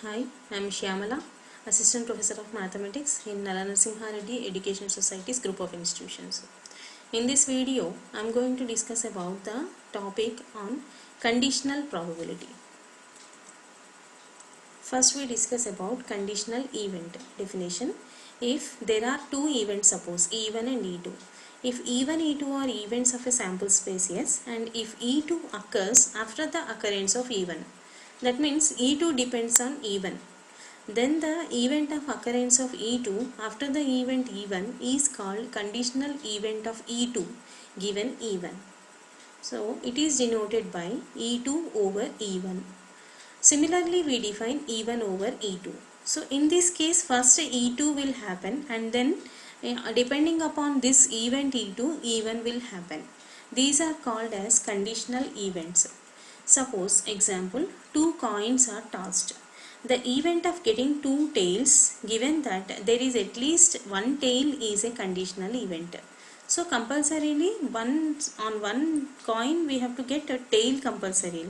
Hi, I am Shyamala, Assistant Professor of Mathematics in Nala Narasimha Reddy Education Society's group of institutions. In this video, I am going to discuss about the topic on conditional probability. First, we discuss about conditional event definition. If there are two events, suppose E1 and E2. If E1, E2 are events of a sample space, yes, and if E2 occurs after the occurrence of E1, that means E2 depends on E1. Then the event of occurrence of E2 after the event E1 is called conditional event of E2 given E1. So it is denoted by E2 over E1. Similarly, we define E1 over E2. So in this case, first E2 will happen, and then depending upon this event E2, E1 will happen. These are called as conditional events. Suppose example, two coins are tossed. The event of getting two tails, given that there is at least one tail, is a conditional event. So compulsorily on one coin we have to get a tail compulsorily.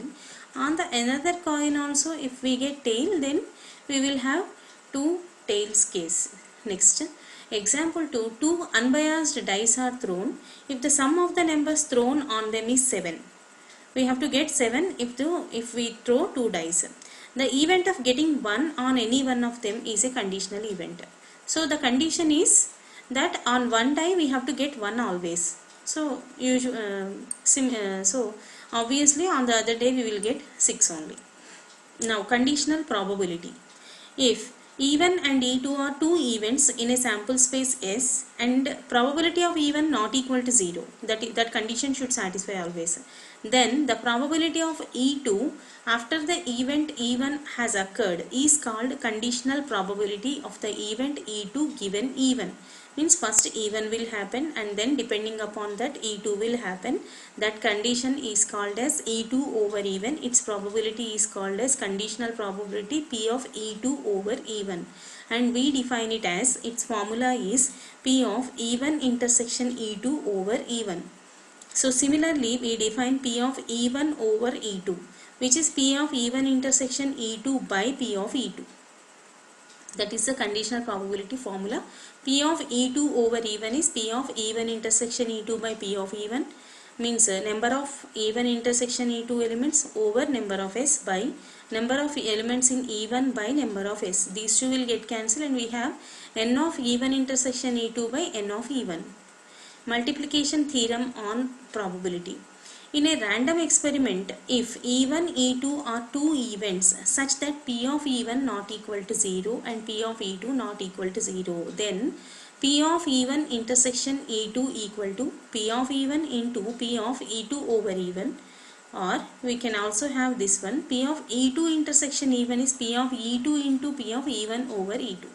On the another coin also, if we get tail, then we will have two tails case. Next, example 2, two unbiased dice are thrown. If the sum of the numbers thrown on them is 7, we have to get 7 if we throw two dice. The event of getting 1 on any one of them is a conditional event. So the condition is that on one die we have to get 1 always. So so obviously on the other day we will get 6 only. Now conditional probability. If E1 and E2 are two events in a sample space S and probability of E1 not equal to 0, that condition should satisfy always, then the probability of E2 after the event E1 has occurred is called conditional probability of the event E2 given E1. Means first E1 will happen, and then depending upon that E2 will happen. That condition is called as E2 over E1. Its probability is called as conditional probability P of E2 over E1, and we define it as, its formula is P of E1 intersection E2 over E1. So similarly we define P of E1 over E2, which is P of E1 intersection E2 by P of E2. That is the conditional probability formula. P of E2 over E1 is P of E1 intersection E2 by P of E1, means number of E1 intersection E2 elements over number of S by number of elements in E1 by number of S. These two will get cancelled, and we have N of E1 intersection E2 by N of E1. Multiplication theorem on probability. In a random experiment, if E1, E2 are two events such that P of E1 not equal to 0 and P of E2 not equal to 0, then P of E1 intersection E2 equal to P of E1 into P of E2 over E1, or we can also have this one, P of E2 intersection E1 is P of E2 into P of E1 over E2.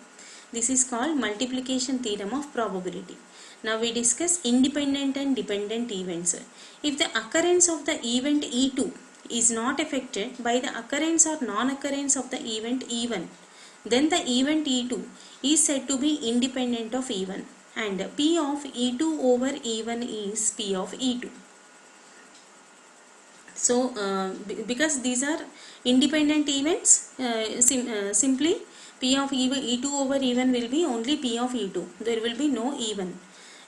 This is called multiplication theorem of probability. Now we discuss independent and dependent events. If the occurrence of the event E2 is not affected by the occurrence or non-occurrence of the event E1, then the event E2 is said to be independent of E1, and P of E2 over E1 is P of E2. So because these are independent events, simply P of E2 over E1 will be only P of E2. There will be no E1.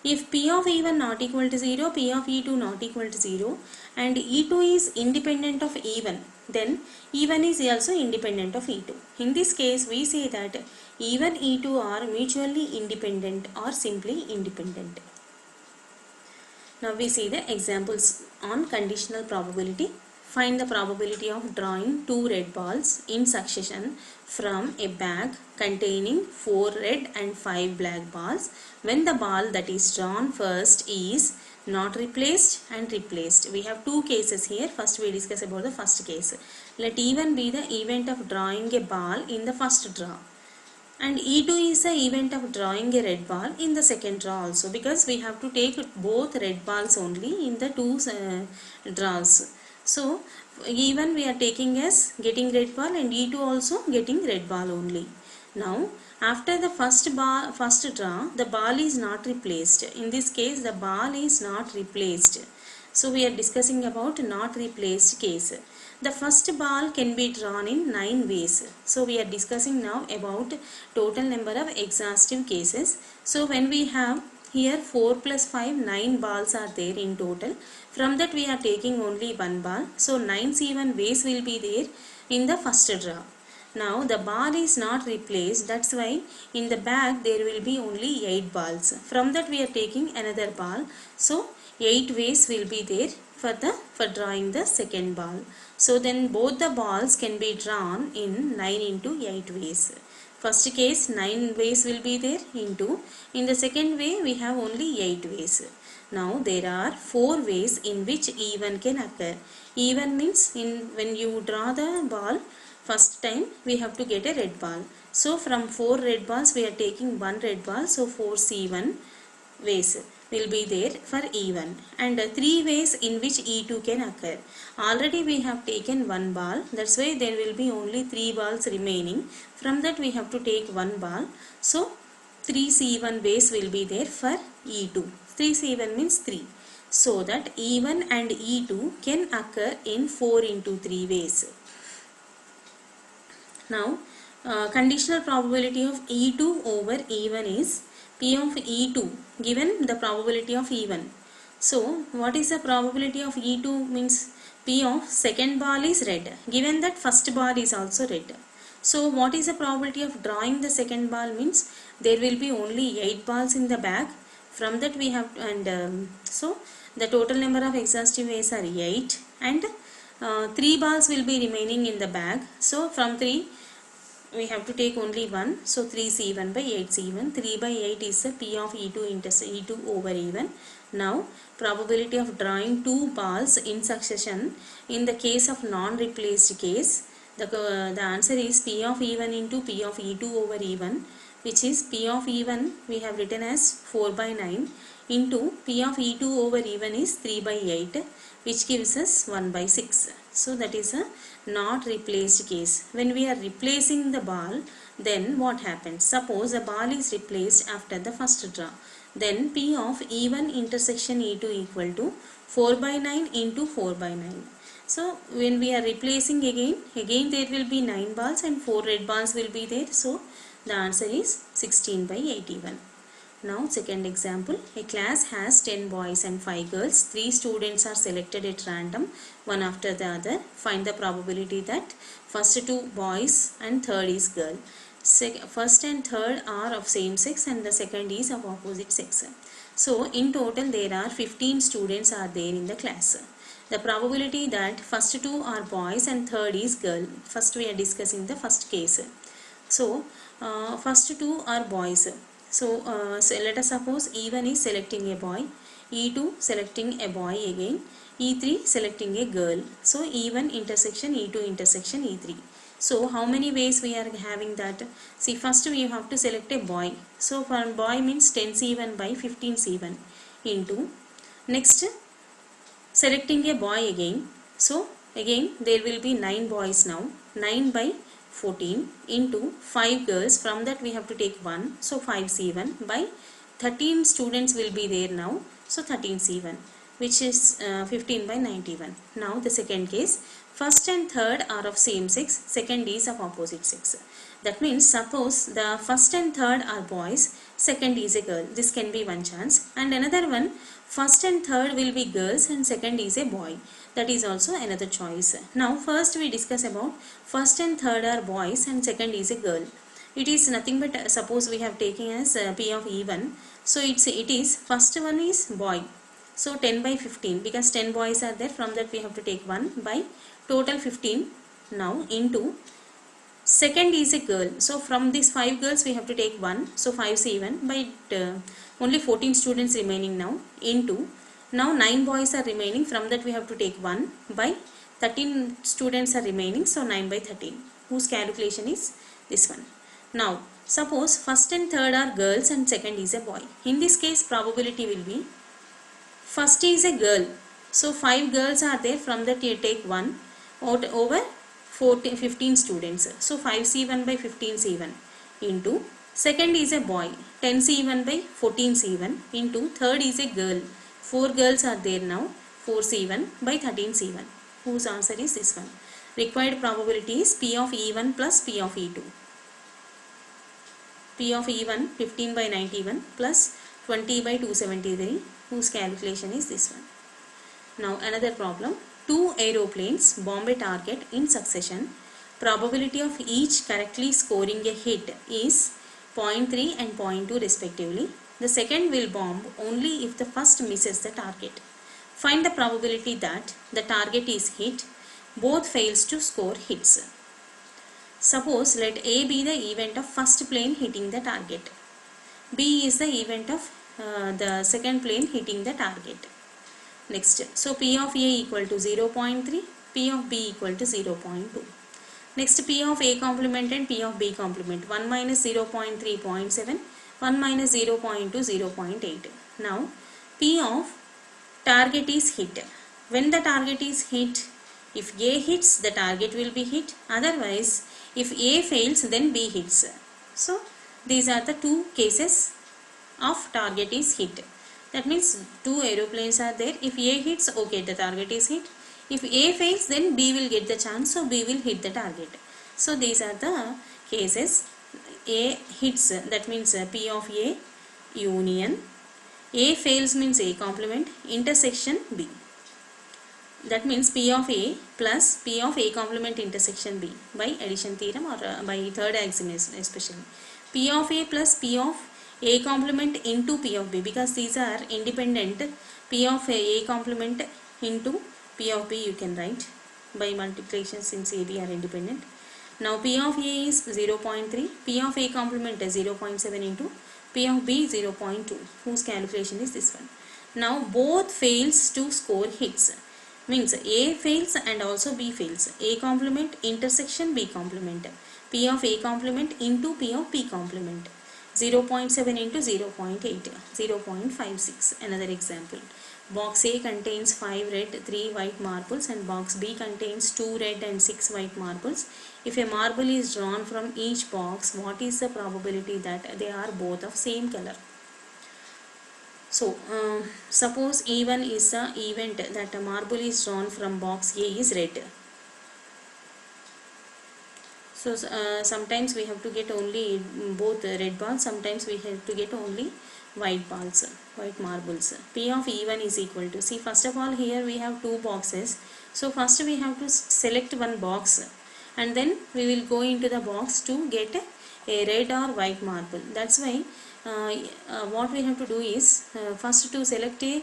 If P of E1 not equal to 0, P of E2 not equal to 0, and E2 is independent of E1, then E1 is also independent of E2. In this case, we say that E1, E2 are mutually independent or simply independent. Now we see the examples on conditional probability. Find the probability of drawing two red balls in succession from a bag containing 4 red and 5 black balls when the ball that is drawn first is not replaced and replaced. We have two cases here. First we discuss about the first case. Let E1 be the event of drawing a ball in the first draw, and E2 is the event of drawing a red ball in the second draw also, because we have to take both red balls only in the two draws. So E1 we are taking as getting red ball, and E2 also getting red ball only. Now after the first draw, the ball is not replaced. In this case the ball is not replaced. So we are discussing about not replaced case. The first ball can be drawn in 9 ways. So we are discussing now about total number of exhaustive cases. So when we have here 4 plus 5, 9 balls are there in total. From that we are taking only one ball. So 9 C1 ways will be there in the first draw. Now the ball is not replaced, that's why in the bag there will be only 8 balls. From that we are taking another ball. So 8 ways will be there for drawing the second ball. So then both the balls can be drawn in 9 into 8 ways. First case 9 ways will be there into, in the second way we have only 8 ways. Now there are 4 ways in which even can occur. Even means when you draw the ball first time we have to get a red ball. So from 4 red balls we are taking 1 red ball. So 4 C1 ways will be there for even, and 3 ways in which E2 can occur. Already we have taken 1 ball, that's why there will be only 3 balls remaining. From that we have to take 1 ball. So 3 C1 ways will be there for E2. 3 C1 means 3. So that even and E2 can occur in 4 into 3 ways. Now conditional probability of E2 over even is P of E2 given the probability of even. So what is the probability of E2 means P of second ball is red given that first ball is also red. So what is the probability of drawing the second ball means there will be only 8 balls in the bag. From that we have so the total number of exhaustive ways are 8, and 3 balls will be remaining in the bag. So from 3 we have to take only 1. So 3 C1 by 8 C1. 3 by 8 is the P of E2 into E2 over even. Now probability of drawing 2 balls in succession in the case of non-replaced case, the answer is P of even into P of E2 over even, which is P of even we have written as 4 by 9 into P of E2 over even is 3 by 8, which gives us 1 by 6. So that is a not replaced case. When we are replacing the ball, then what happens? Suppose a ball is replaced after the first draw. Then P of even intersection E2 equal to 4 by 9 into 4 by 9. So when we are replacing again there will be 9 balls and 4 red balls will be there. So the answer is 16 by 81. Now second example, a class has 10 boys and 5 girls. 3 students are selected at random, one after the other. Find the probability that first 2 boys and third is girl. First and third are of same sex and the second is of opposite sex. So in total there are 15 students are there in the class. The probability that first 2 are boys and third is girl. First we are discussing the first case. So first 2 are boys. So let us suppose E1 is selecting a boy, E2 selecting a boy again, E3 selecting a girl. So E1 intersection E2 intersection E3. So how many ways we are having that? See, first we have to select a boy. So for boy means 10 C1 by 15 C1 into, next selecting a boy again. So again there will be 9 boys now, 9 by 14 into 5 girls. From that we have to take 1. So 5 C1 by 13 students will be there now. So 13 C1, which is 15 by 91. Now the second case, first and third are of same sex, second is of opposite sex. That means suppose the first and third are boys, second is a girl. This can be one chance. And another one, first and third will be girls and second is a boy. That is also another choice. Now first we discuss about first and third are boys and second is a girl. It is nothing but suppose we have taken as P of even. So it is first one is boy. So 10 by 15 because 10 boys are there. From that we have to take 1 by total 15 now into second is a girl. So from these 5 girls we have to take 1. So 5 C1 by only 14 students remaining now into, now 9 boys are remaining. From that we have to take 1 by 13 students are remaining. So 9 by 13, whose calculation is this one. Now suppose first and third are girls and second is a boy. In this case probability will be first is a girl. So 5 girls are there. From that you take 1 out over 15 students. So 5 C1 by 15 C1 into second is a boy, 10 C1 by 14 C1 into third is a girl. 4 girls are there now, 4 C1 by 13 C1, whose answer is this one. required probability is P of E1 plus P of E2. P of E1 15 by 91 plus 20 by 273, whose calculation is this one. Now another problem. Two aeroplanes bomb a target in succession. Probability of each correctly scoring a hit is 0.3 and 0.2 respectively. The second will bomb only if the first misses the target. Find the probability that the target is hit, both fails to score hits. Suppose let A be the event of first plane hitting the target. B is the event of the second plane hitting the target. Next, so P of A equal to 0.3, P of B equal to 0.2. Next, P of A complement and P of B complement. 1 minus 0.3, 0.7, 1 minus 0.2, 0.8. Now, P of target is hit. When the target is hit, if A hits, the target will be hit. Otherwise, if A fails, then B hits. So, these are the two cases of target is hit. That means two aeroplanes are there. If A hits, okay, the target is hit. If A fails, then B will get the chance, so B will hit the target. So, these are the cases. A hits, that means P of A union. A fails means A complement, intersection B. That means P of A plus P of A complement intersection B by addition theorem or by third axiom especially. P of A plus P of A complement into P of B, because these are independent. P of A complement into P of B you can write by multiplication since A, B are independent. Now P of A is 0.3, P of A complement is 0.7 into P of B 0.2, whose calculation is this one. Now both fails to score hits. Means A fails and also B fails. A complement intersection B complement. P of A complement into P of B complement. 0.7 into 0.8, 0.56. Another example. Box A contains 5 red, 3 white marbles, and box B contains 2 red and 6 white marbles. If a marble is drawn from each box, what is the probability that they are both of same color? So, suppose E1 is the event that a marble is drawn from box A is red. So, sometimes we have to get only both red balls, sometimes we have to get only white balls, white marbles. P of E1 is equal to, see, first of all here we have two boxes. So, first we have to select one box and then we will go into the box to get a red or white marble. That's why what we have to do is first to select a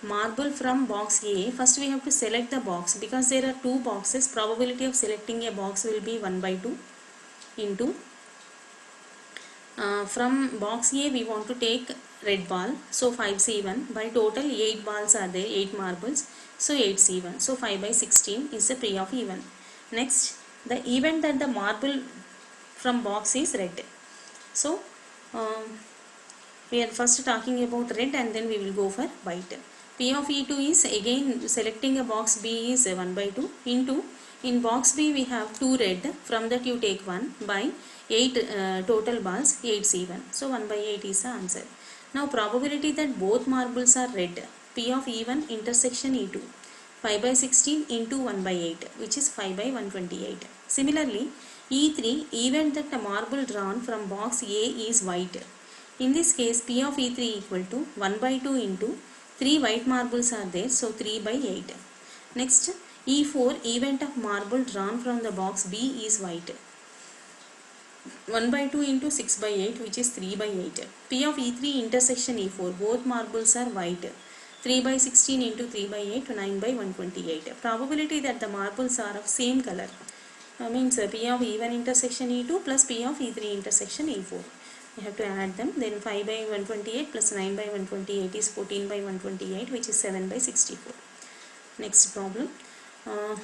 marble from box A, first we have to select the box, because there are two boxes. Probability of selecting a box will be 1 by 2 into from box A we want to take red ball, so 5C1 by total 8 balls are there, 8 marbles, so 8C1, so 5 by 16 is the P of E1. Next, the event that the marble from box is red. So we are first talking about red and then we will go for white. P of E2 is again selecting a box B is 1 by 2 into, in box B we have 2 red, from that you take 1 by 8 total balls 8C1. So 1 by 8 is the answer. Now probability that both marbles are red, P of E1 intersection E2, 5 by 16 into 1 by 8, which is 5 by 128. Similarly, E3, event that a marble drawn from box A is white. In this case, P of E3 equal to 1 by 2 into 3 white marbles are there, so 3 by 8. Next, E4, event of marble drawn from the box B is white. 1 by 2 into 6 by 8, which is 3 by 8. P of E3 intersection E4, both marbles are white. 3 by 16 into 3 by 8, 9 by 128. Probability that the marbles are of same color means P of E1 intersection E2 plus P of E3 intersection E4. We have to add them. Then 5 by 128 plus 9 by 128 is 14 by 128, which is 7 by 64. Next problem.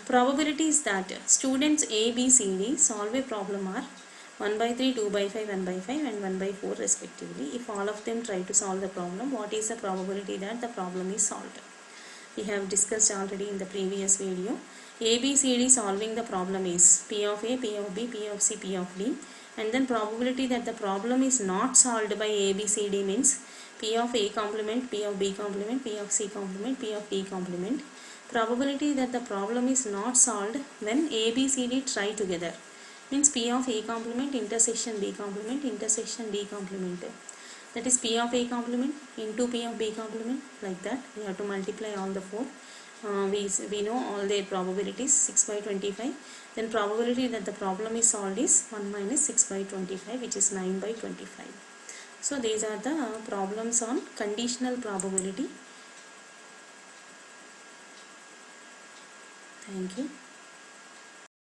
Probability is that students A, B, C, D solve a problem are 1 by 3, 2 by 5, 1 by 5 and 1 by 4 respectively. If all of them try to solve the problem, what is the probability that the problem is solved? We have discussed already in the previous video. A, B, C, D solving the problem is P of A, P of B, P of C, P of D. And then probability that the problem is not solved by A, B, C, D means P of A complement, P of B complement, P of C complement, P of D complement. probability that the problem is not solved when A, B, C, D try together. Means P of A complement intersection B complement intersection D complement. That is P of A complement into P of B complement, like that. We have to multiply all the four. We know all their probabilities 6 by 25. Then probability that the problem is solved is 1 minus 6 by 25, which is 9 by 25. So these are the problems on conditional probability. Thank you.